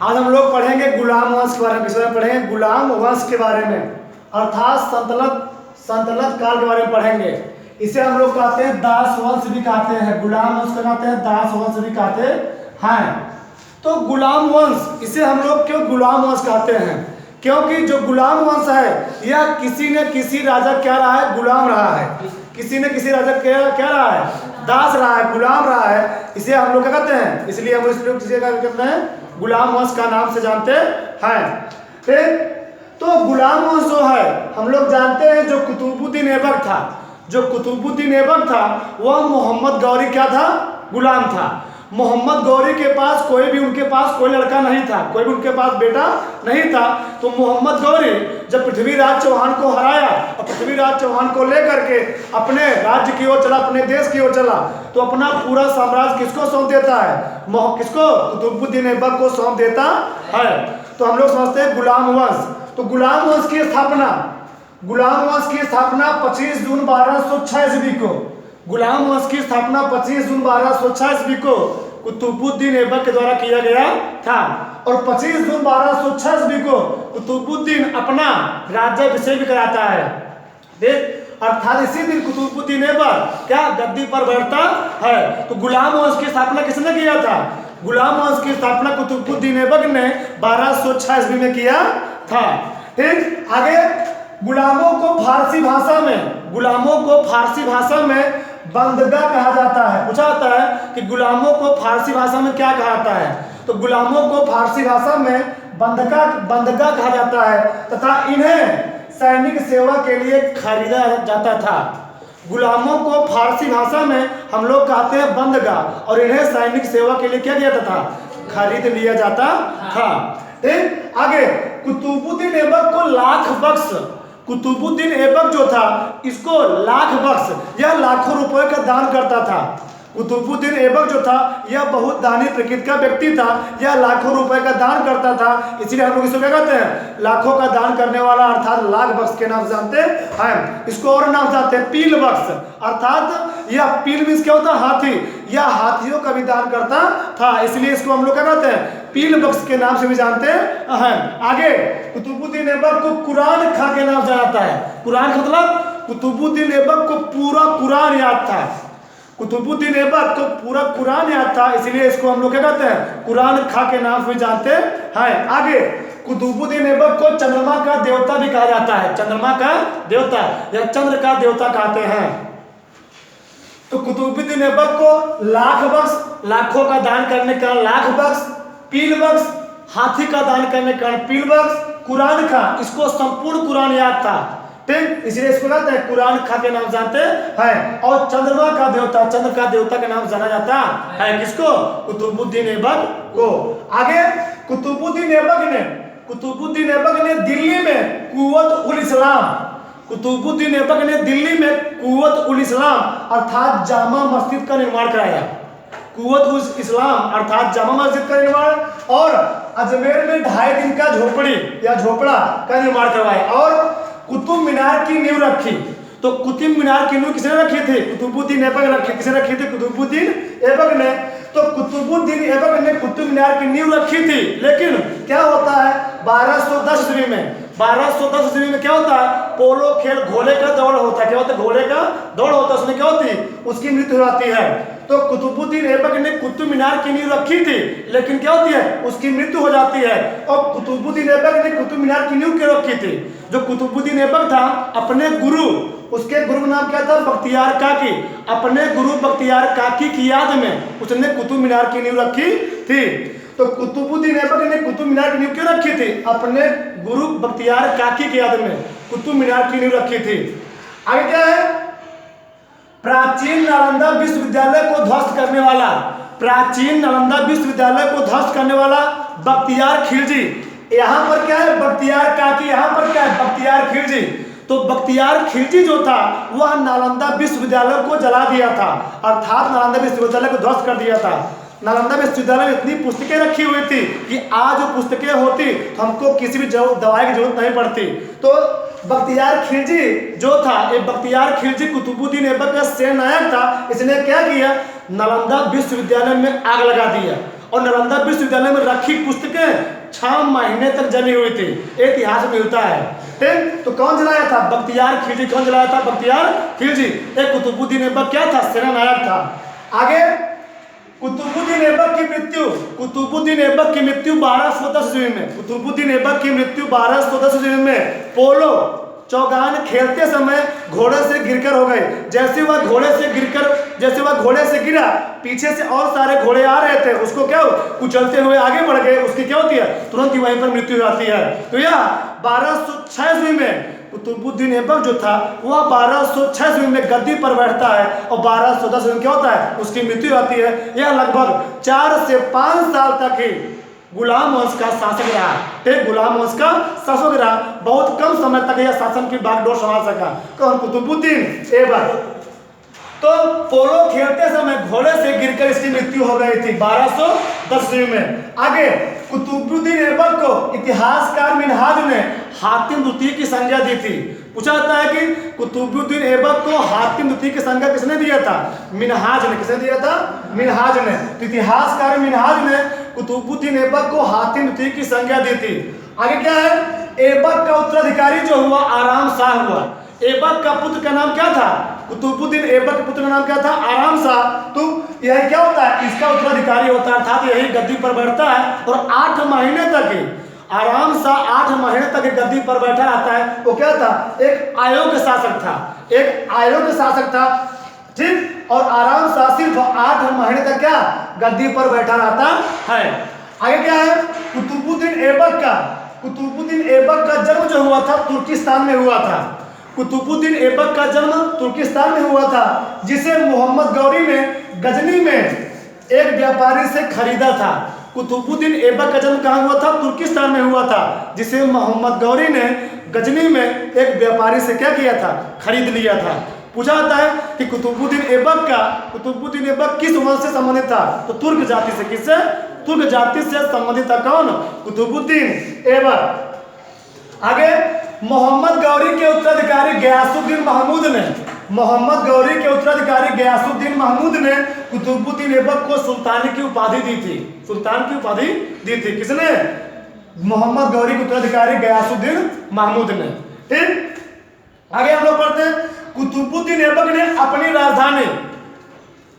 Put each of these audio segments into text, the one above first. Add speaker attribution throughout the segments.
Speaker 1: आज हम लोग पढ़ेंगे गुलाम वंश के बारे में। किस बारे में पढ़ेंगे? गुलाम वंश के बारे में, अर्थात संतलत काल के बारे में पढ़ेंगे। इसे हम लोग कहते हैं दास वंश भी कहते हैं। गुलाम वंश को कहते हैं दास वंश भी कहते हैं। तो गुलाम वंश, इसे हम लोग क्यों गुलाम वंश कहते हैं? क्योंकि जो गुलाम वंश है यह किसी न किसी राजा क्या रहा है? गुलाम रहा है। किसी न किसी राजा क्या रहा है? दास रहा है, गुलाम रहा है। इसे हम लोग क्या कहते हैं? इसलिए हम इस लोग क्या कहते हैं? गुलाम वंश का नाम से जानते हैं। ठीक, तो गुलाम वंश जो है हम लोग जानते हैं जो कुतुबुद्दीन ऐबक था, जो कुतुबुद्दीन ऐबक था वह मोहम्मद गौरी क्या था? गुलाम था। मोहम्मद गौरी के पास उनके पास कोई लड़का नहीं था, कोई भी उनके पास बेटा नहीं था। तो मोहम्मद गौरी जब पृथ्वीराज चौहान को हराया और पृथ्वीराज चौहान को लेकर के अपने राज्य की ओर चला, अपने देश की ओर चला, तो अपना पूरा साम्राज्य किसको सौंप देता है? किसको? कुतुबुद्दीन ऐबक को सौंप देता है। तो हम लोग समझते हैं गुलाम वंश। तो गुलाम वंश की स्थापना 25 जून 1206 ईस्वी को, गुलाम वंश की स्थापना 25 जून 1206 ईस्वी को कुतुबुद्दीन ऐबक के द्वारा किया गया था। और 25 जून 1206 ईस्वी को कुतुबुद्दीन अपना राज्याभिषेक भी कराता है। देख, अर्थात इसी दिन कुतुबुद्दीन ऐबक क्या गद्दी पर बैठता है। तो गुलाम वंश की स्थापना किसने किया था? गुलाम वंश की स्थापना कुतुबुद्दीन ऐबक ने 1206 ईस्वी में किया था। ठीक, आगे गुलामों को फारसी भाषा में बंदगा कहा जाता है। पूछा जाता है कि गुलामों को फारसी भाषा में क्या कहा जाता है? तो गुलामों को फारसी भाषा में बंदगा कहा जाता है तथा इन्हें सैनिक सेवा के लिए खरीदा जाता था। गुलामों को फारसी भाषा में हम लोग कहते हैं बंदगा और इन्हें सैनिक सेवा के लिए क्या किया जाता था? खरीद लिया जाता था। ठीक, आगे कुतुबुद्दीन ऐबक को लाख बख्श, कुतुबुद्दीन ऐबक जो था इसको लाख बख्श, यह लाखों रुपए का दान करता था। कुतुबुद्दीन ऐबक जो था यह बहुत दानी प्रकृति का व्यक्ति था, यह लाखों रुपए का दान करता था। इसलिए हम लोग इसको क्या कहते हैं? लाखों का दान करने वाला, अर्थात लाख बख्श के नाम से जानते हैं। इसको और नाम जानते हैं पील बख्श, अर्थात यह पील मीन्स क्या होता है? हाथी। यह हाथियों का भी दान करता था, इसलिए इसको हम लोग क्या कहते हैं? पील बख्श के नाम से भी जानते हैं। आगे कुतुबुद्दीन ऐबक को कुरान खां के नाम से जाता है। कुरान का मतलब कुतुबुद्दीन ऐबक को पूरा कुरान याद था। कुतुबुद्दीन ऐबक को पूरा कुरान याद था, इसलिए इसको हम लोग क्या कहते हैं? कुरान खां के नाम से भी जानते हैं। आगे कुतुबुद्दीन ऐबक को चंद्रमा का देवता भी कहा जाता है। चंद्रमा का देवता या चंद्र का देवता कहते हैं। तो कुतुबुद्दीन ऐबक को लाख बख्श, लाखों का दान करने का लाख बख्श, पील बख्श, हाथी का दान करने का पील बख्श, कुरान खां, इसको संपूर्ण कुरान याद था। ठीक, इसलिए इसको कहते हैं कुरान खां के नाम जानते हैं। और चंद्रमा का देवता, चंद्र का देवता के नाम जाना जाता है। किसको? कुतुबुद्दीन ऐबक को। आगे कुतुबुद्दीन ऐबक ने दिल्ली में कुतुबुद्दीन ऐबक ने दिल्ली में कुव्वत-उल-इस्लाम अर्थात जामा मस्जिद का निर्माण कराया। कुव्वत-उल-इस्लाम अर्थात जामा मस्जिद का निर्माण और अजमेर में 2.5 दिन का झोपड़ी या झोपड़ा का निर्माण करवाया और कुतुब मीनार की नींव रखी। तो कुतुब मीनार की नींव किसने रखी थी? कुतुबुद्दीन ऐबक ने रखी। किसने रखी थी? कुतुबुद्दीन ऐबक ने। तो कुतुबुद्दीन ऐबक ने कुतुब मीनार की नींव रखी थी, लेकिन क्या होता है 1210 ईस्वी में क्या होता है? पोलो खेल, घोड़े का दौड़ होता है। क्या होता है? घोड़े का दौड़ होता है। उसमें क्या होती है? उसकी मृत्यु हो जाती है। तो कुतुबुद्दीन ऐबक ने कुतुब मीनार की नींव रखी थी, लेकिन क्या होती है? उसकी मृत्यु हो जाती है। और कुतुबुद्दीन ऐबक ने कुतुब मीनार की नींव क्यों रखी थी? जो कुतुबुद्दीन ऐबक था अपने गुरु, उसके गुरु का नाम क्या था? बख्तियार काकी। अपने गुरु बख्तियार काकी की याद में उसने कुतुब मीनार की नींव रखी थी। तो कुतुबुद्दीन ऐबक ने कुतुब मीनार की नींव क्यों रखी थी? अपने गुरु बख्तियार काकी की याद में कुतुब मीनार की नींव रखी थी। आगे क्या है? प्राचीन नालंदा विश्वविद्यालय को ध्वस्त करने वाला बख्तियार खिलजी। यहाँ पर क्या है? बख्तियार काकी, यहाँ पर क्या है? बख्तियार खिलजी। तो बख्तियार खिलजी जो था वह नालंदा विश्वविद्यालय को जला दिया था, अर्थात नालंदा विश्वविद्यालय को ध्वस्त कर दिया था। नालंदा विश्वविद्यालय में इतनी पुस्तकें रखी हुई थी कि आज जो पुस्तकें होती तो हमको किसी भी दवाई की जरूरत नहीं पड़ती। तो बख्तियार खिलजी जो था, ये बख्तियार खिलजी कुतुबुद्दीन ऐबक का सेनानायक था। इसने क्या किया? नालंदा विश्वविद्यालय में आग लगा दिया और नालंदा विश्वविद्यालय में रखी पुस्तकें 6 महीने तक जली हुई थी, इतिहास में मिलता है। ठीक, तो कौन जलाया था? बख्तियार खिलजी। कौन जलाया था? बख्तियार खिलजी। एक कुतुबुद्दीन ऐबक क्या था? सेनानायक था। आगे कुतुबुद्दीन ऐबक की मृत्यु, कुतुबुद्दीन ऐबक की मृत्यु 1210 ईस्वी में, कुतुबुद्दीन ऐबक की मृत्यु 1210 ईस्वी में पोलो चौगान खेलते समय घोड़े से गिरकर हो गए। जैसे वह घोड़े से गिरा, पीछे से और सारे घोड़े आ रहे थे, उसको क्या कुचलते हुए आगे बढ़ गए, उसकी क्या होती है? तुरंत ही वहीं पर मृत्यु हो जाती है। तो यह 1206 ईस्वी में कुतुबुद्दीन ऐबक जो था वह 1206 ईस्वी में गद्दी पर बैठता है और 1210 ईस्वी में क्या होता है? उसकी मृत्यु आती है। यह लगभग 4 से 5 साल तक ही गुलाम वंश का शासक रहा। ठीक, गुलाम वंश का शासक रहा। बहुत कम समय तक यह शासन की बागडोर संभाल सका। कौन? कुतुबुद्दीन ऐबक। तो पोलो खेलते समय घोड़े से गिरकर इसकी मृत्यु हो गई थी 1210 ईस्वी में। आगे कुतुबुद्दीन ऐबक को इतिहासकार मिनहाज ने हातिम द्वितीय की संज्ञा दी थी। पूछा जाता है कि कुतुबुद्दीन ऐबक को हातिम द्वितीय की संज्ञा किसने दिया था? मिनहाज ने। किसने दिया था? मिनहाज ने। तो इतिहासकार मिनहाज ने कुतुबुद्दीन ऐबक को हातिम द्वितीय की संज्ञा दी थी। आगे क्या है? ऐबक का उत्तराधिकारी जो हुआ आराम शाह हुआ। ऐबक का पुत्र का नाम क्या था? कुतुबुद्दीन ऐबक के पुत्र का नाम क्या था? आराम शाह। तो यह क्या होता है? इसका उत्तराधिकारी होता है, अर्थात यही गद्दी पर बैठता है और 8 महीने तक ही आराम शाह 8 महीने तक गद्दी पर बैठा रहता है। वो क्या था? एक अयोग्य शासक था, एक अयोग्य शासक था। ठीक, और आराम शाह सिर्फ 8 महीने तक क्या गद्दी पर बैठा रहता है। आगे क्या है? कुतुबुद्दीन ऐबक का जन्म जो हुआ था तुर्किस्तान में हुआ था। कुतुबुद्दीन ऐबक का जन्म तुर्किस्तान में हुआ था, जिसे मोहम्मद गौरी ने गजनी में एक व्यापारी से खरीदा था। कुतुबुद्दीन ऐबक का जन्म कहाँ हुआ था? तुर्किस्तान में हुआ था, जिसे मोहम्मद गौरी ने गजनी में एक व्यापारी से क्या किया था? खरीद लिया था। पूछा जाता है कि कुतुबुद्दीन ऐबक किस वंश से संबंधित था? तो तुर्क जाति से। किससे? तुर्क जाति से संबंधित था। कौन? कुतुबुद्दीन ऐबक। आगे मोहम्मद गौरी के उत्तराधिकारी गयासुद्दीन महमूद ने कुतुबुद्दीन ऐबक को सुल्तान की उपाधि दी थी। सुल्तान की उपाधि दी थी। किसने? मोहम्मद गौरी के उत्तराधिकारी गयासुद्दीन महमूद ने। ठीक, आगे हम लोग पढ़ते हैं। कुतुबुद्दीन ऐबक ने अपनी राजधानी,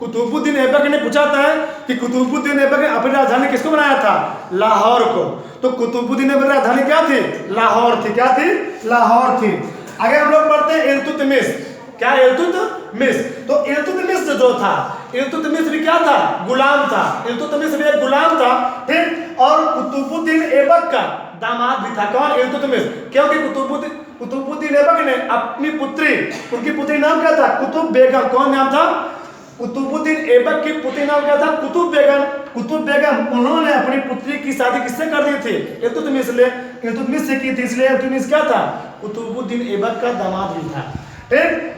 Speaker 1: कुतुबुद्दीन ऐबक ने पूछा था कि कुतुबुद्दीन ऐबक ने अपनी राजधानी किसको बनाया था? लाहौर को। तो कुतुबुद्दीन ऐबक की राजधानी क्या थी? लाहौर थी। क्या थी? लाहौर थी। आगे हम लोग पढ़ते हैं इल्तुतमिश। क्या? इल्तुतमिश। तो इल्तुतमिश जो था, इल्तुतमिश भी क्या था? गुलाम था। इल्तुतमिश भी एक गुलाम था। ठीक, और कुतुबुद्दीन ऐबक का दामाद भी था। कौन? इल्तुतमिश। क्योंकि कुतुबुद्दीन ऐबक ने अपनी पुत्री, उनकी पुत्री नाम क्या था? कुतुब बेगम। कौन नाम था? कुतुबुद्दीन ऐबक की पुत्री नाम क्या था? कुतुब बेगम। कुतुब बेगम उन्होंने अपनी पुत्री की शादी किससे कर दी थी? इल्तुतमिश से की थी। इसलिए इल्तुतमिश क्या था? कुतुबुद्दीन ऐबक का दामाद भी था। ठीक,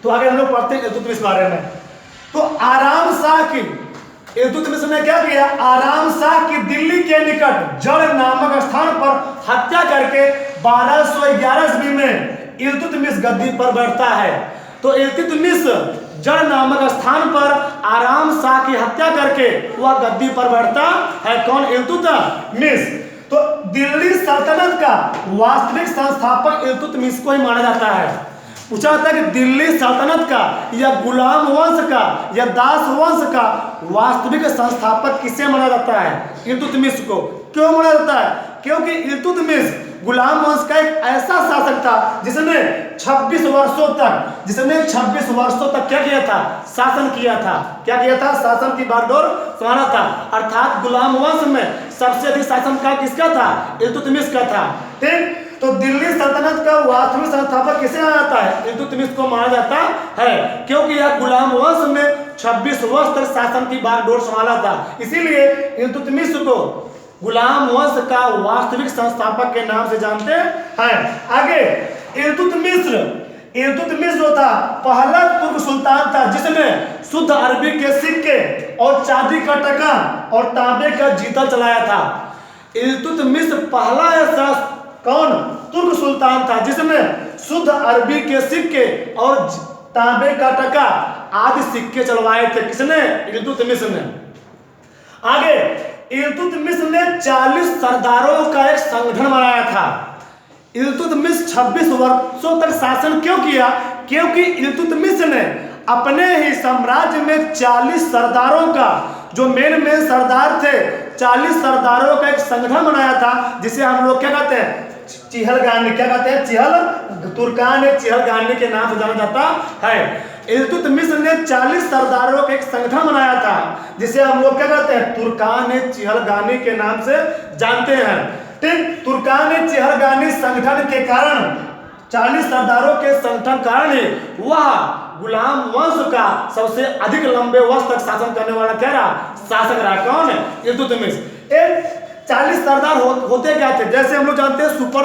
Speaker 1: तो आगे हम लोग पढ़ते हैं इल्तुतमिश के बारे में। तो आराम शाह की, इल्तुतमिश ने क्या किया? आराम शाह की दिल्ली के निकट जड़ नामक स्थान पर हत्या करके 1211 ईस्वी में इल्तुतमिश गद्दी पर बैठता है। तो इल्तुतमिश जड़ नामक स्थान पर आराम शाह की हत्या करके वह गद्दी पर बैठता है। कौन? इल्तुतमिश। तो दिल्ली सल्तनत का वास्तविक संस्थापक इल्तुतमिश को ही माना जाता है। पूछा जाता है कि दिल्ली सल्तनत का या गुलाम वंश का या दास वंश का वास्तविक संस्थापक किसे माना जाता है? इल्तुतमिश को। क्यों माना जाता है? क्योंकि इल्तुतमिश गुलाम वंश का एक ऐसा शासक था जिसने 26 वर्षों तक क्या किया था? शासन किया था। क्या किया था? शासन की बागडोर संभाला था। अर्थात गुलाम वंश में सबसे अधिक शासन काल किसका था? इल्तुतमिश का था। ठीक, तो दिल्ली सल्तनत का वास्तविक संस्थापक किसे माना जाता है? इल्तुतमिश को माना जाता है, क्योंकि यह गुलाम वंश में 26 वर्ष तक शासन की बागडोर संभाला था। इसीलिए इल्तुतमिश को गुलाम वंश का वास्तविक संस्थापक के नाम से जानते हैं। आगे इल्तुतमिश जो था पहला तुर्क सुल्तान था जिसने शुद्ध अरबी के सिक्के और चांदी का टका और तांबे का जीतल चलाया था। इल्तुतमिश पहला ऐसा कौन? तुर्क सुल्तान था जिसने शुद्ध अरबी के सिक्के और तांबे का टका आदि सिक्के चलवाए थे। किसने? इल्तुतमिश ने। आगे इल्तुतमिश ने 40 सरदारों का एक संगठन बनाया था। इल्तुतमिश 26 वर्षों तक शासन क्यों किया? क्योंकि इल्तुतमिश ने अपने ही साम्राज्य में 40 सरदारों का, जो मेन सरदार थे, 40 सरदारों का एक संगठन बनाया था, जिसे हम लोग क्या कहते हैं? चिहलगानी। क्या कहते हैं? तुर्कान चिहलगानी के नाम से जाना जाता है। इल्तुतमिश ने 40 सरदारों का एक संगठन बनाया था, जिसे हम लोग क्या कहते हैं? तुर्कान चिहलगानी के नाम से जानते हैं। ठीक, तुर्कान चिहलगानी संगठन के कारण, 40 सरदारों के संगठन कारण ही वह गुलाम वंश का सबसे अधिक लंबे वर्ष तक शासन करने वाला क्या रहा? शासक रहा। कौन है? इल्तुतमिश। 40 सरदार होते क्या थे? जैसे हम लोग जानते हैं सुपर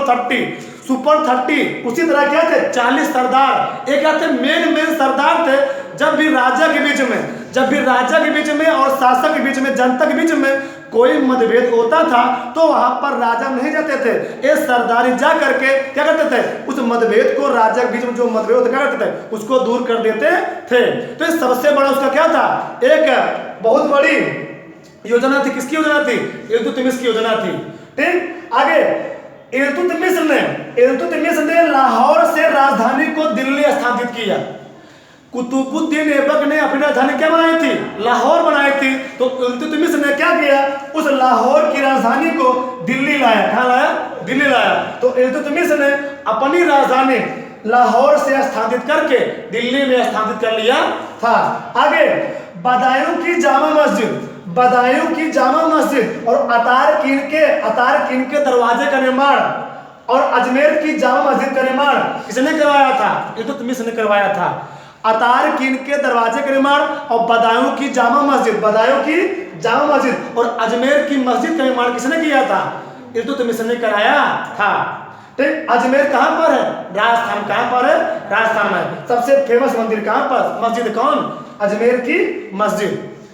Speaker 1: 30, उसी तरह क्या थे? 40 सरदार। एक क्या थे? मेन सरदार थे। जब भी राजा के बीच में और शासक के बीच में, जनता के बीच में कोई मतभेद होता था तो वहां पर राजा नहीं जाते थे, ये सरदारी जा करके क्या करते थे? उस मतभेद को, राजा के बीच में जो मतभेद होता क्या करते थे? उसको दूर कर देते थे। तो ये सबसे बड़ा उसका क्या था? एक बहुत बड़ी योजना थी। किसकी योजना थी? इल्तुतमिश की योजना थी। ठीक, आगे इल्तुतमिश ने लाहौर से राजधानी को दिल्ली स्थानांतरित किया। कुतुबुद्दीन ऐबक ने अपनी राजधानी क्या बनाई थी? लाहौर बनाई थी। तो इल्तुतमिश ने क्या किया? उस लाहौर की राजधानी को दिल्ली लाया। कहाँ लाया? दिल्ली लाया। तो इल्तुतमिश ने अपनी राजधानी लाहौर से स्थानांतरित करके दिल्ली में स्थानांतरित कर लिया था। आगे बदायूं की जामा मस्जिद और अतारकिन के दरवाजे का निर्माण और अजमेर की जामा मस्जिद का निर्माण किसने करवाया था? इल्तुतमिश ने करवाया था। अतारकिन के दरवाजे का निर्माण और बदायूं की जामा मस्जिद और अजमेर की मस्जिद का निर्माण किसने किया था? इल्तुतमिश ने कराया था। ठीक, अजमेर कहाँ पर है? राजस्थान। कहाँ पर है? राजस्थान में। सबसे फेमस मंदिर कहाँ पर? मस्जिद कौन? अजमेर की मस्जिद।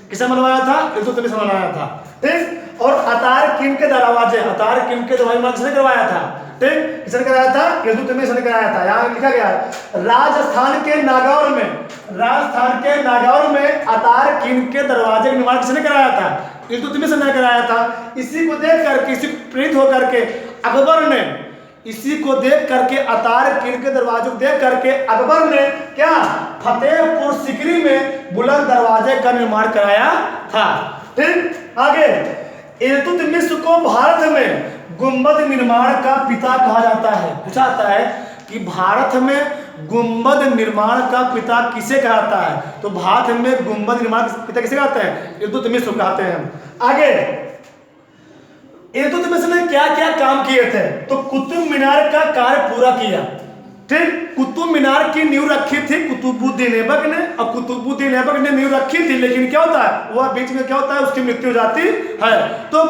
Speaker 1: किसने बनवाया था? इल्तुतमिश ने बनवाया था। ठीक, और अतारकिन के दरवाजे किसने करवाया था? ठीक, किसने कराया था? इल्तुतमिश ने कराया था। यहाँ लिखा गया है राजस्थान के नागौर में अतारकिन के दरवाजे का निर्माण किसने कराया था? इल्तुतमिश ने कराया था। इसी को देख करके, इसी को प्रेरित होकर के अकबर ने, अतारकिन के दरवाजे को देख करके अकबर ने क्या? फतेहपुर सिकरी में बुलंद दरवाजे का निर्माण कराया था। ठीक, आगे इल्तुतमिश को भारत में गुंबद निर्माण का पिता कहा जाता है। पूछा जाता है कि भारत में गुंबद निर्माण का पिता किसे कहता है? तो भारत में गुंबद निर्माण का पिता किसे कहते हैं? इल्तुतमिश को कहते हैं। आगे इल्तुतमिश ने क्या क्या काम किए थे? तो कुतुब मीनार का कार्य पूरा किया। ठीक, कुतुब मीनार की नींव रखी थी कुतुबुद्दीन ऐबक ने, और कुतुबुद्दीन ऐबक ने नींव रखी थी, लेकिन क्या होता है? वह बीच में क्या होता है? उसकी मृत्यु हो जाती है। तो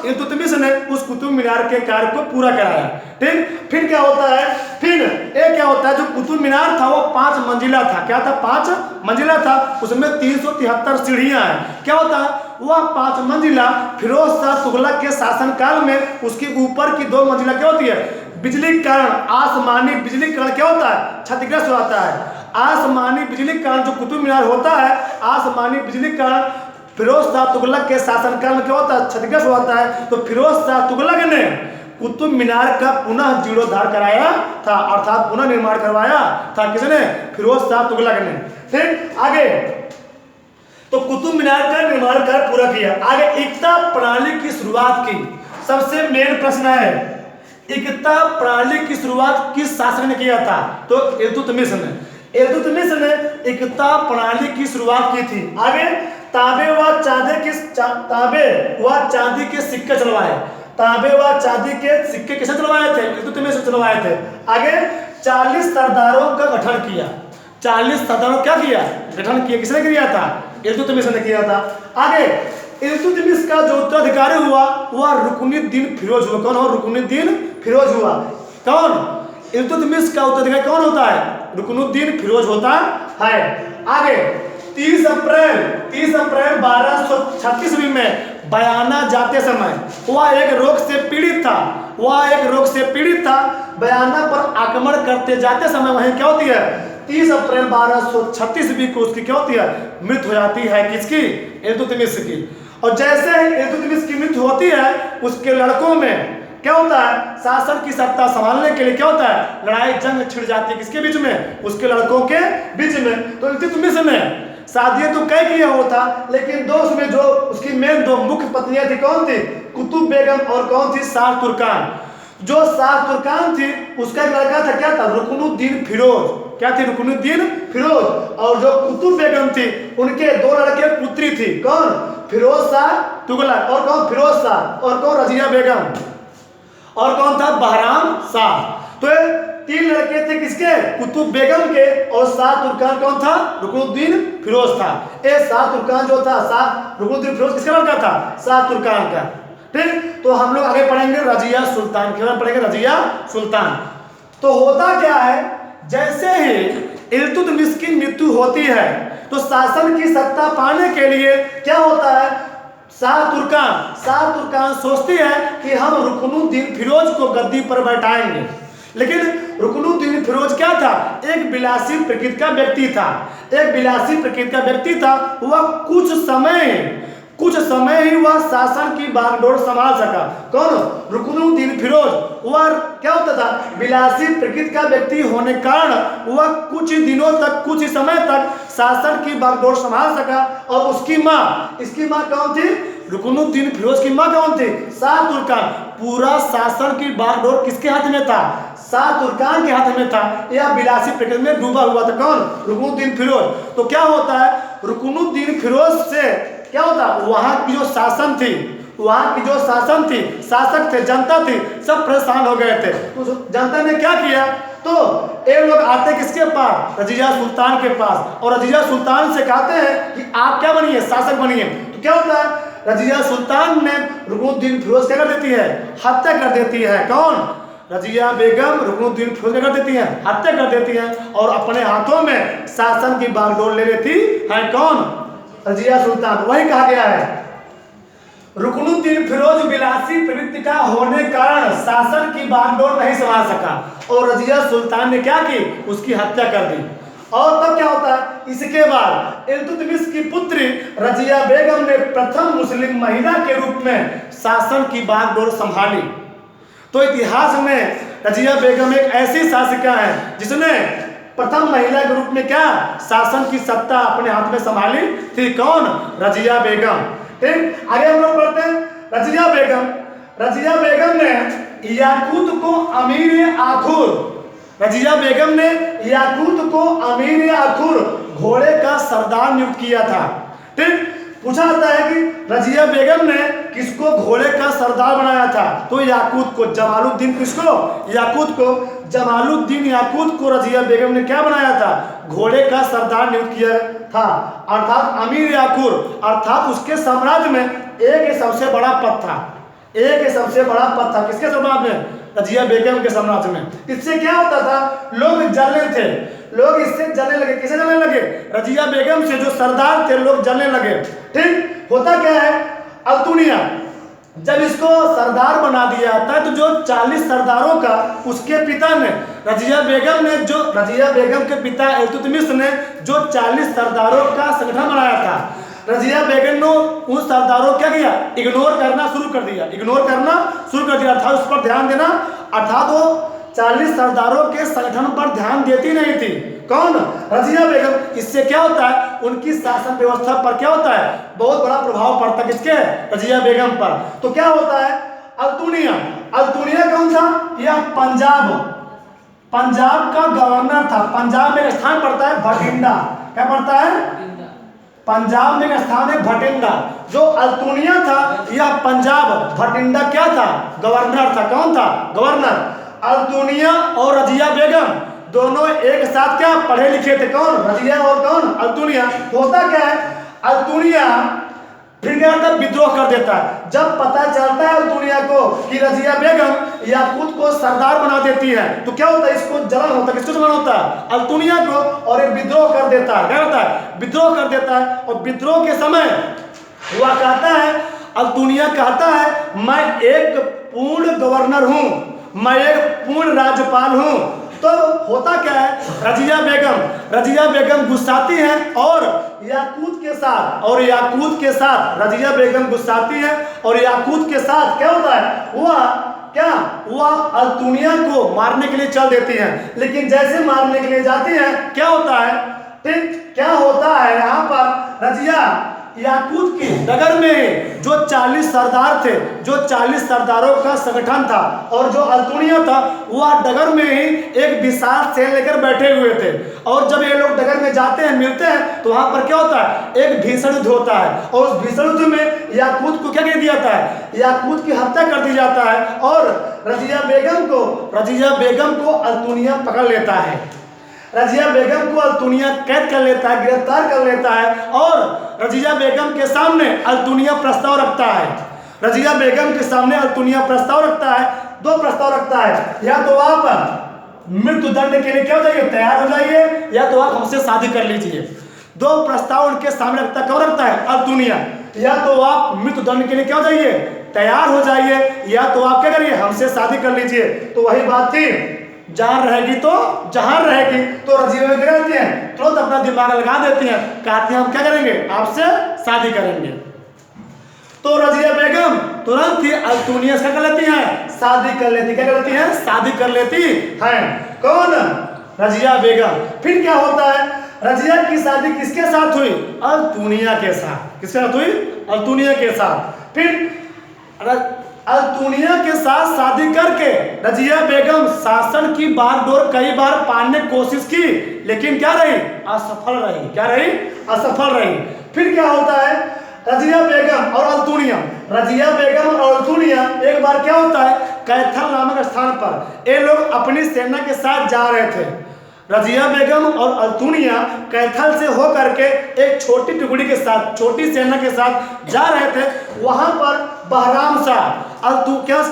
Speaker 1: इल्तुतमिश ने उस कुतुब मीनार के कार्य को पूरा कराया। ठीक, फिर क्या होता है? जो कुतुब मीनार था वो 5 मंजिला था। क्या था? 5 मंजिला था। उसमें 373 सीढ़ियां हैं। क्या होता है? वह 5 मंजिला फिरोज शाह तुगलक के शासनकाल में उसके ऊपर की 2 मंजिला क्या होती है? बिजलीकरण, आसमानी बिजलीकरण क्या होता है? क्षतिग्रस्त होता है। आसमानी बिजलीकरण जो कुतुब मीनार होता है, आसमानी बिजलीकरण फिरोज शाह तुगलक के शासनकाल में क्या होता है? क्षतिग्रस्त होता है। तो फिरोज शाह तुगलक ने कुतुब मीनार का पुनः जीर्णोद्धार कराया था, अर्थात पुनः निर्माण करवाया था। किसने? फिरोज शाह तुगलक ने। ठीक, आगे तो कुतुब मीनार का निर्माण कार्य पूरा किया। आगे एकता प्रणाली की शुरुआत की। सबसे मेन प्रश्न है, एकता प्रणाली की शुरुआत किस शासक ने किया था? तो इल्तुतमिश ने एकता प्रणाली की शुरुआत की थी। आगे तांबे व चांदी के सिक्के चलवाए। तांबे व चांदी के सिक्के किसने चलवाए थे? इल्तुतमिश ने चलवाए थे। आगे 40 सरदारों का गठन किया। 40 सरदारों क्या किया? गठन किया। किसने किया था? इल्तुतमिश ने किया था। आगे इल्तुतमिश का जो उत्तराधिकारी हुआ वह रुकनुद्दीन फिरोज हुआ। कौन हो? रुकनुद्दीन फिरोज हुआ। कौन? इल्तुतमिश का उत्तराधिकारी कौन होता है? रुकनुद्दीन फिरोज होता है। आगे 30 अप्रैल 1236 ईस्वी में बयाना जाते समय वह एक रोग से पीड़ित था। बयाना पर आक्रमण करते जाते समय वहीं क्या होती है? 30 अप्रैल 1236 ईस्वी को उसकी क्या होती है? मृत्यु हो जाती है। किसकी? इल्तुतमिश की। और जैसे ही इल्तुतमिश की मृत्यु होती है, उसके लड़कों में क्या होता है, शासन की सत्ता संभालने के लिए क्या होता है, लड़ाई जंग छिड़ जाती है। किसके बीच में, उसके लड़कों के बीच में। तो इल्तुतमिश ने शादी तो कई किया होता, लेकिन दो उसमें जो उसकी मेन दो मुख्य पत्नियां थी, कौन थी, कुतुब बेगम और कौन थी, शाह तुर्कान। जो शाह तुर्कान थी उसका एक लड़का था, क्या था, रुकनुद्दीन फिरोज। क्या थी, रुकनुद्दीन फिरोज। और जो कुतुब बेगम थी उनके दो लड़के पुत्री थी, कौन, फिरोज शाह तुगलक और कौन, फिरोज शाह और कौन, रजिया बेगम और कौन था, बहराम शाह। तो तीन लड़के थे किसके, कुतुब बेगम के। और शाह तुर्कान कौन था, रुकनुद्दीन फिरोज था। ये शाह तुर्कान जो था, शाह रुकनुद्दीन फिरोज किसका लड़का था, शाह तुर्कान का। ठीक, तो हम लोग आगे पढ़ेंगे रजिया सुल्तान के बारे में पढ़ेंगे, रजिया सुल्तान। तो होता क्या है, जैसे ही इल्तुतमिश की मृत्यु होती है तो शासन की सत्ता पाने के लिए क्या होता है, शाह तुर्कान सोचती है कि हम रुकनुद्दीन फिरोज को गद्दी पर बैठाएंगे। लेकिन रुकनुद्दीन फिरोज क्या था, एक विलासी प्रकृति का व्यक्ति था। एक विलासी प्रकृति का व्यक्ति था। वह कुछ समय ही वह शासन की बागडोर संभाल सका। कौन, रुकनुद्दीन फिरोज। वह क्या होता था, विलासी प्रकृति का व्यक्ति होने के कारण वह कुछ दिनों तक, कुछ समय तक शासन की बागडोर संभाल सका। और उसकी माँ, इसकी माँ कौन थी, रुकनुद्दीन फिरोज की माँ कौन थी, शाह तुर्कान। पूरा शासन की बागडोर किसके हाथ में था, शाह तुर्कान के हाथ में था। यह विलासी प्रकृति में डूबा हुआ था, कौन, रुकनुद्दीन फिरोज। तो क्या होता है, रुकनुद्दीन फिरोज से क्या होता, वहां की जो शासन थी, वहां की जो शासन थी, शासक थे, जनता थी, सब परेशान हो गए थे। तो जनता ने क्या किया, तो ये लोग आते किसके पास, रजिया सुल्तान के पास। और रजिया सुल्तान से कहते हैं कि आप क्या बनिए, शासक बनिए। तो क्या होता है, रजिया सुल्तान ने रुकनुद्दीन फिरोज क्या कर देती है, हत्या कर देती है। कौन, रजिया बेगम रुकनुद्दीन फिरोज क्या कर देती है, हत्या कर देती है। और अपने हाथों में शासन की बागडोर ले लेती है। कौन, रजिया सुल्तान। वही कहा गया है, रुकनुद्दीन फिरोज विलासी प्रवृत्ति का होने कारण शासन की बागडोर नहीं संभाल सका और रजिया सुल्तान ने क्या की, उसकी हत्या कर दी। और तब क्या होता है, इसके बाद इल्तुतमिश की पुत्री रजिया बेगम ने प्रथम मुस्लिम महिला के रूप में शासन की बागडोर संभाली। तो इतिहास में रजिया बेगम एक ऐसी शासिका है जिसने प्रथम महिला के रूप में क्या, शासन की सत्ता अपने हाथ में संभाली थी। कौन, रजिया बेगम। ठीक, आगे हम लोग पढ़ते हैं, रजिया बेगम ने याकूत को अमीर आखुर, रजिया बेगम ने याकूत को अमीर आखुर घोड़े का सरदार नियुक्त किया था। ठीक, पूछा जाता है कि रजिया बेगम ने किसको घोड़े का सरदार बनाया था, तो याकूत को, जमालुद्दीन किसको, याकूत को, जमालुद्दीन याकूत को रजिया बेगम ने क्या बनाया था, घोड़े का सरदार नियुक्त किया था। अर्थात अमीर याकूर, अर्थात उसके साम्राज्य में एक सबसे बड़ा पद था, एक सबसे बड़ा पद था। किसके साम्राज्य में, रजिया बेगम के साम्राज्य में। इससे क्या होता था, लोग जलने थे, लोग इससे जलने लगे। किसे जलने लगे, रजिया बेगम से जो सरदार थे लोग जलने लगे। ठीक, होता क्या है, अल्तुनिया जब इसको सरदार बना दिया जाता है तो जो 40 सरदारों का उसके पिता ने, रजिया बेगम के पिता इल्तुतमिश ने जो 40 सरदारों का संगठन बनाया था, रजिया बेगम ने उन सरदारों क्या किया, इग्नोर करना शुरू कर दिया, अर्थात उस पर ध्यान देना, अर्थात वो 40 सरदारों के संगठन पर ध्यान देती नहीं थी। कौन, रजिया बेगम। इससे क्या होता है, उनकी शासन व्यवस्था पर क्या होता है, बहुत बड़ा प्रभाव पड़ता है। किसके, रजिया बेगम पर। तो क्या होता है, अल्तुनिया कौन था, यह पंजाब का गवर्नर था। पंजाब में स्थान पड़ता है भटिंडा, क्या पड़ता है, पंजाब में स्थान है भटिंडा। जो अल्तुनिया था यह पंजाब, भटिंडा क्या था, गवर्नर था। कौन था, गवर्नर। अल्तुनिया और रजिया बेगम दोनों एक साथ क्या पढ़े लिखे थे, कौन, रजिया और कौन, अल्तुनिया। होता क्या है, अल्तुनिया फिर क्या होता है, विद्रोह कर देता है। जब पता चलता है अल्तुनिया को कि रजिया बेगम याकूत को सरदार बना देती है तो क्या होता है, इसको जलन होता है। किसको जलन होता है, अल्तुनिया को। और एक विद्रोह कर देता है, क्या होता है, विद्रोह कर देता है। और विद्रोह के समय वह कहता है, अल्तुनिया कहता है, मैं एक पूर्ण गवर्नर हूँ, मैं एक पूर्ण राज्यपाल हूँ तो होता क्या है, रजिया बेगम गुस्साती हैं और याकूत के साथ रजिया बेगम गुस्साती है और याकूत के साथ क्या होता है, वह अल्तुनिया को मारने के लिए चल देती हैं। लेकिन जैसे मारने के लिए जाती हैं क्या होता है, ठीक क्या होता है, यहाँ पर रजिया याकूत की नगर में जो 40 सरदार थे, जो 40 सरदारों का संगठन था, और जो अल्तुनिया था वह डगर में ही एक विशाल सेल लेकर बैठे हुए थे। और जब ये लोग डगर में जाते हैं, मिलते हैं, तो वहां पर क्या होता है, एक भीषण युद्ध होता है। और उस भीषण युद्ध में याकूत को क्या कर दिया जाता है, याकूत की हत्या कर दी जाता है और रजिया बेगम को अल्तुनिया पकड़ लेता है। रजिया बेगम को अल्तुनिया कैद कर लेता है, गिरफ्तार कर लेता है और रजिया बेगम के सामने अल्तुनिया प्रस्ताव रखता है। रजिया बेगम के सामने अल्तुनिया प्रस्ताव रखता है, 2 प्रस्ताव रखता है, या तो आप मृत्यु दंड के लिए क्या हो जाइए, तैयार हो जाइए, या तो आप हमसे शादी कर लीजिए। 2 प्रस्ताव उनके सामने रखता है, कौन रखता है, अल्तुनिया। या तो आप मृत्यु दंड के लिए क्या हो जाइए, तैयार हो जाइए, या तो आप क्या करिए, हमसे शादी कर लीजिए। तो वही बात थी, जहां रहेगी तो रजिया बेगम रहती हैं, तुरंत अपना दिमाग लगा देती हैं, कहती हैं हम क्या करेंगे, आपसे शादी करेंगे। तो रजिया बेगम तुरंत ही अल्तुनिया से कर लेती हैं, शादी कर लेती, क्या कर लेती हैं, शादी कर लेती हैं। कौन, रजिया बेगम। फिर क्या होता है, रजिया की शादी किसके साथ हुई, अल्तुनिया के साथ। किसके साथ हुई, अल्तुनिया के साथ। फिर अल्तुनिया के साथ शादी करके रजिया बेगम शासन की बागडोर कई बार पाने की कोशिश की, लेकिन क्या रही, असफल रही। फिर क्या होता है, रजिया बेगम और अल्तुनिया एक बार क्या होता है, कैथल नामक स्थान पर ये लोग अपनी सेना के साथ जा रहे थे। रजिया बेगम और अल्तुनिया कैथल से होकर के एक छोटी टुकड़ी के साथ, छोटी सेना के साथ जा रहे थे। वहां पर बहराम शाह,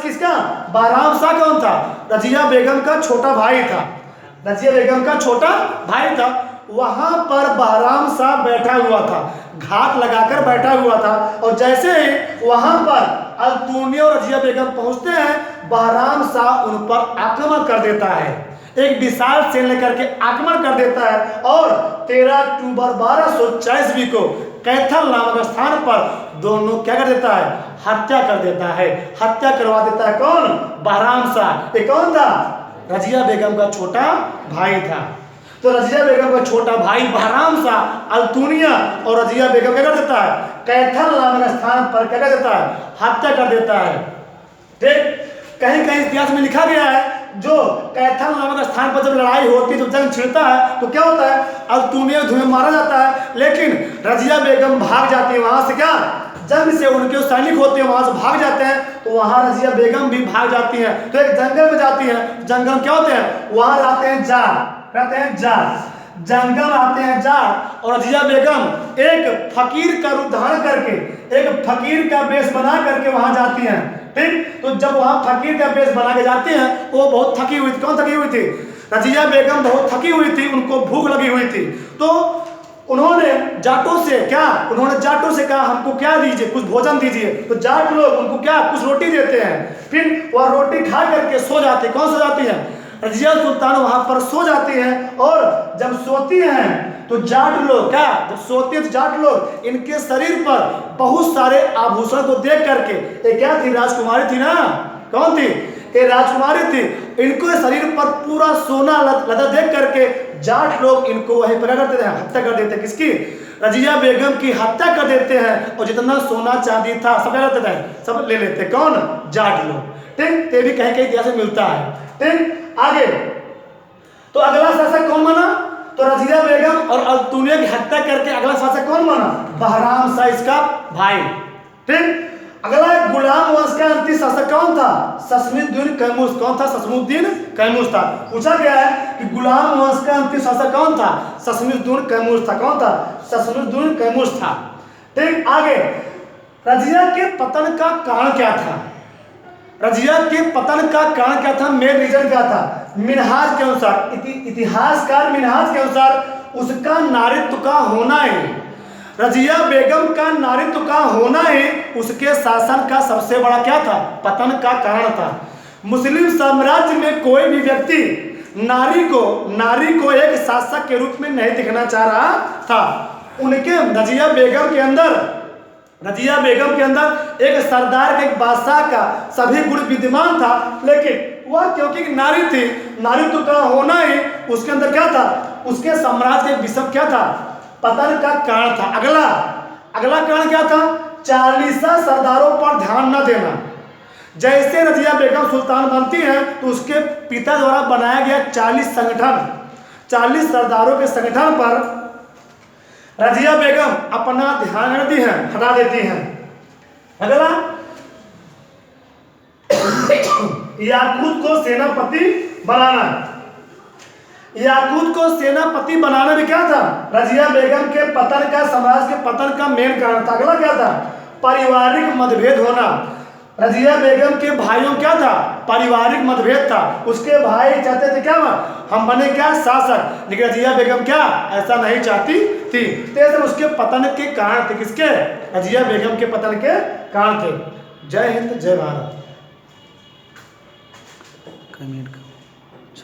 Speaker 1: किसका, बहराम शाह कौन था, रजिया बेगम का छोटा भाई था। वहां पर बहराम शाह बैठा हुआ था, घाट लगाकर बैठा हुआ था। और जैसे ही वहां पर अल्तुनिया और रजिया बेगम पहुंचते हैं, बहराम शाह उन पर आक्रमण कर देता है, एक विशाल सेना लेकर के आक्रमण कर देता है। और 13 अक्टूबर 1240 ईस्वी को कैथल नामक स्थान पर दोनों क्या कर देता है, हत्या कर देता है, हत्या करवा देता है। कौन, बहराम शाह। ये कौन था, रजिया बेगम का छोटा भाई था। तो रजिया बेगम का छोटा भाई बहराम शाह अल्तुनिया और रजिया बेगम क्या कर देता है, कैथल नामक स्थान पर क्या कर देता है, हत्या कर देता है। ठीक, कहीं कहीं इतिहास में लिखा गया है, जो कैथल नामक स्थान पर जब लड़ाई होती है, जब जंग छिड़ता है, तो क्या होता है, अल्तुनिया धुएं मारा जाता है, लेकिन रजिया बेगम भाग जाती है वहां से। क्या, जंग से उनके सैनिक होते हैं वहां से भाग जाते हैं, तो वहां रजिया बेगम भी भाग जाती हैं। तो एक जंगल में जाती हैं, जंगल क्या होते हैं, वहां रहते हैं जार, जंगल आते हैं जार। और रजिया बेगम एक फकीर का रूप धारण करके, एक फकीर का वेश बना करके वहां जाती हैं। ठीक, तो जब वहां फकीर का वेश बना के जाते हैं, वो बहुत थकी हुई थी। कौन थकी हुई थी, रजिया बेगम बहुत थकी हुई थी, उनको भूख लगी हुई थी। तो उन्होंने जाटों से कहा हमको क्या दीजिए, कुछ भोजन दीजिए। तो जाट लोग उनको क्या, कुछ रोटी देते हैं। फिर वह रोटी खा करके सो जाती। कौन सो जाती है, रजिया सुल्तान वहां पर सो जाती हैं। और जब सोती हैं तो जाट लोग क्या, जब सोती है तो जाट लोग इनके शरीर पर बहुत सारे आभूषण को देख करके, ये क्या थी, राजकुमारी थी ना, कौन थी, ये राजकुमारी थी। इनको शरीर पर पूरा सोना लदा देख करके जाट लोग इनको वहीं पर करते थे, हत्या कर देते। किसकी, रजिया बेगम की हत्या कर देते हैं। और जितना सोना चांदी था सब क्या करते थे, सब ले लेते। कौन, जाट लोग। ठीक, ये भी कहीं कहीं इतिहास में मिलता है। ठीक, आगे तो अगला शासक कौन बना, तो रजिया बेगम और अल्तुनिया की हत्या करके अगला शासक कौन बना, बहराम शाह, इसका भाई। ठीक, अगला गुलाम वंश का अंतिम शासक कौन था, ससमुद्दीन कैमूस। कौन था, ससमुद्दीन कैमूस था। पूछा गया है कि गुलाम वंश का अंतिम शासक कौन था, ससमुद्दीन कैमूस था। कौन था, ससमुद्दीन कैमूस था। ठीक, आगे रजिया के पतन का कारण क्या था, रजिया के पतन का कारण क्या था, मेन रीजन क्या था, मिनहाज के अनुसार, इतिहासकार मिनहाज के अनुसार उसका नारित्व का होना है। रजिया बेगम का नारित्व का होना ही उसके शासन का सबसे बड़ा क्या था, पतन का कारण था। मुस्लिम साम्राज्य में कोई भी व्यक्ति नारी को एक शासक के रूप में नहीं दिखना चाह रहा था। उनके रजिया बेगम के अंदर एक सरदार के, एक बादशाह का सभी गुण विद्यमान था, लेकिन वह क्योंकि नारी थी, नारी का होना ही उसके अंदर क्या था, उसके साम्राज्य के विषम क्या था, पतन का कारण था। अगला कारण क्या था, 40 सरदारों पर ध्यान न देना। जैसे रजिया बेगम सुल्तान बनती हैं तो उसके पिता द्वारा बनाया गया 40 सरदारों के संगठन पर रजिया बेगम अपना ध्यान हटा देती हैं। अगला, याकूत को सेनापति बनाना भी क्या था, रजिया बेगम के पतन का, साम्राज्य के पतन का मेन कारण था। अगला क्या था, पारिवारिक मतभेद होना। रजिया बेगम के भाइयों क्या था, पारिवारिक मतभेद था। उसके भाई चाहते थे क्या, हम बने क्या, शासक, लेकिन रजिया बेगम क्या ऐसा नहीं चाहती थी। तो उसके पतन के कारण थे, किसके, रजिया बेगम के पतन के कारण थे। जय हिंद, जय भारत।